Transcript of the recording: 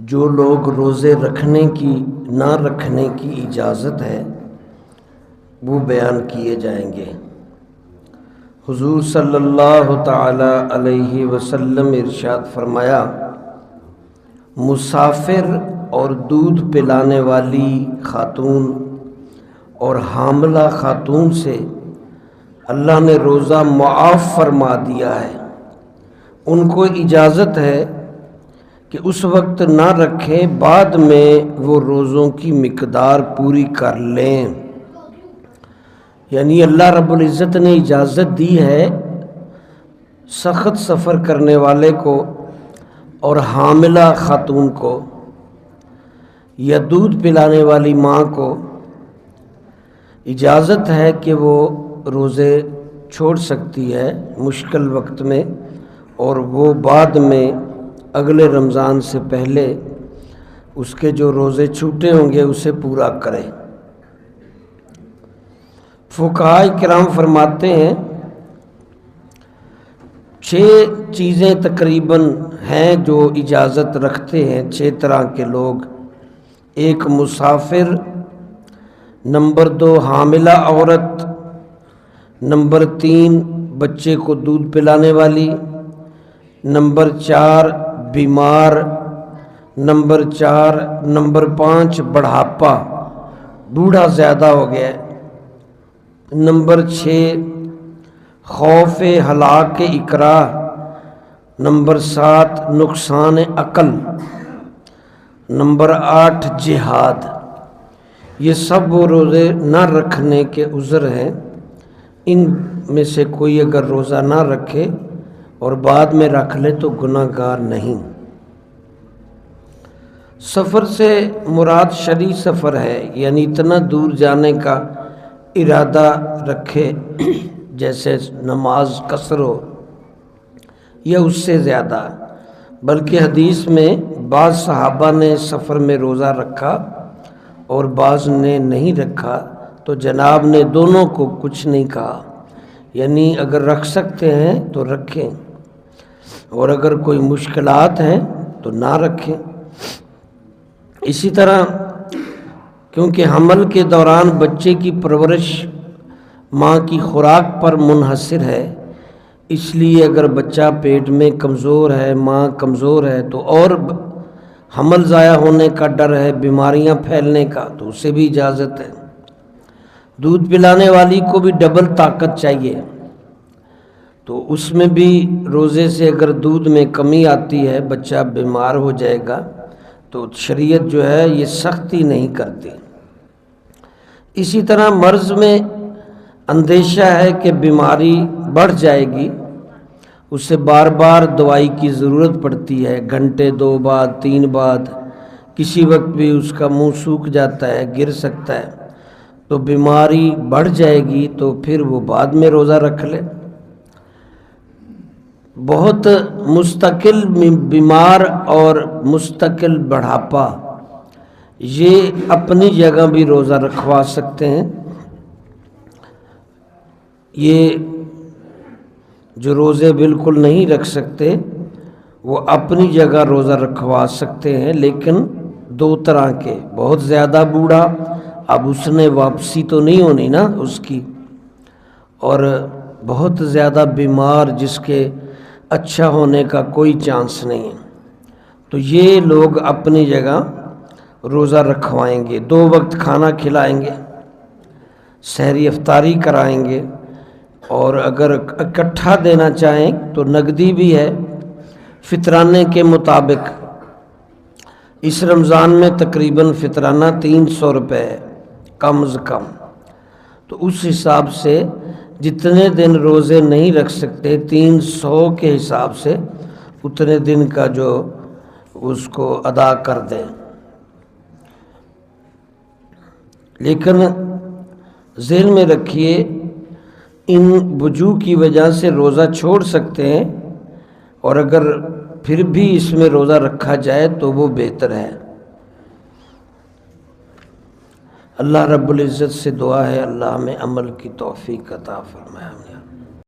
جو لوگ روزے رکھنے کی نہ رکھنے کی اجازت ہے وہ بیان کیے جائیں گے۔ حضور صلی اللہ تعالی علیہ وسلم ارشاد فرمایا، مسافر اور دودھ پلانے والی خاتون اور حاملہ خاتون سے اللہ نے روزہ معاف فرما دیا ہے۔ ان کو اجازت ہے کہ اس وقت نہ رکھیں، بعد میں وہ روزوں کی مقدار پوری کر لیں۔ یعنی اللہ رب العزت نے اجازت دی ہے سخت سفر کرنے والے کو اور حاملہ خاتون کو یا دودھ پلانے والی ماں کو اجازت ہے کہ وہ روزے چھوڑ سکتی ہے مشکل وقت میں، اور وہ بعد میں اگلے رمضان سے پہلے اس کے جو روزے چھوٹے ہوں گے اسے پورا کرے۔ فقہاء کرام فرماتے ہیں 6 چیزیں تقریباً ہیں جو اجازت رکھتے ہیں، 6 طرح کے لوگ۔ 1 مسافر، نمبر 2 حاملہ عورت، نمبر 3 بچے کو دودھ پلانے والی، نمبر 4 بیمار، نمبر 5 بڑھاپا، بوڑھا زیادہ ہو گیا ہے، نمبر 6 خوف ہلاک اکراہ، نمبر 7 نقصان عقل، نمبر 8 جہاد۔ یہ سب وہ روزے نہ رکھنے کے عذر ہیں۔ ان میں سے کوئی اگر روزہ نہ رکھے اور بعد میں رکھ لے تو گناہ گار نہیں۔ سفر سے مراد شرعی سفر ہے، یعنی اتنا دور جانے کا ارادہ رکھے جیسے نماز قصر ہو یا اس سے زیادہ۔ بلکہ حدیث میں بعض صحابہ نے سفر میں روزہ رکھا اور بعض نے نہیں رکھا، تو جناب نے دونوں کو کچھ نہیں کہا، یعنی اگر رکھ سکتے ہیں تو رکھیں اور اگر کوئی مشکلات ہیں تو نہ رکھیں۔ اسی طرح کیونکہ حمل کے دوران بچے کی پرورش ماں کی خوراک پر منحصر ہے، اس لیے اگر بچہ پیٹ میں کمزور ہے، ماں کمزور ہے، تو اور حمل ضائع ہونے کا ڈر ہے، بیماریاں پھیلنے کا، تو اسے بھی اجازت ہے۔ دودھ پلانے والی کو بھی ڈبل طاقت چاہیے، تو اس میں بھی روزے سے اگر دودھ میں کمی آتی ہے، بچہ بیمار ہو جائے گا، تو شریعت جو ہے یہ سختی نہیں کرتی۔ اسی طرح مرض میں اندیشہ ہے کہ بیماری بڑھ جائے گی، اسے بار بار دوائی کی ضرورت پڑتی ہے، گھنٹے 2 بعد 3 بعد، کسی وقت بھی اس کا منہ سوکھ جاتا ہے، گر سکتا ہے، تو بیماری بڑھ جائے گی تو پھر وہ بعد میں روزہ رکھ لے۔ بہت مستقل بیمار اور مستقل بڑھاپا، یہ اپنی جگہ بھی روزہ رکھوا سکتے ہیں۔ یہ جو روزے بالکل نہیں رکھ سکتے وہ اپنی جگہ روزہ رکھوا سکتے ہیں، لیکن 2 طرح کے، بہت زیادہ بوڑھا، اب اس نے واپسی تو نہیں ہونی نا اس کی، اور بہت زیادہ بیمار جس کے اچھا ہونے کا کوئی چانس نہیں ہے، تو یہ لوگ اپنی جگہ روزہ رکھوائیں گے۔ 2 وقت کھانا کھلائیں گے، سحری افطاری کرائیں گے، اور اگر اکٹھا دینا چاہیں تو نقدی بھی ہے فطرانے کے مطابق۔ اس رمضان میں تقریباً فطرانہ 300 روپے ہے کم از کم، تو اس حساب سے جتنے دن روزے نہیں رکھ سکتے 300 کے حساب سے اتنے دن کا جو اس کو ادا کر دیں۔ لیکن ذہن میں رکھیے ان وجوہ کی وجہ سے روزہ چھوڑ سکتے ہیں، اور اگر پھر بھی اس میں روزہ رکھا جائے تو وہ بہتر ہے۔ اللہ رب العزت سے دعا ہے اللہ ہمیں عمل کی توفیق عطا فرمائے۔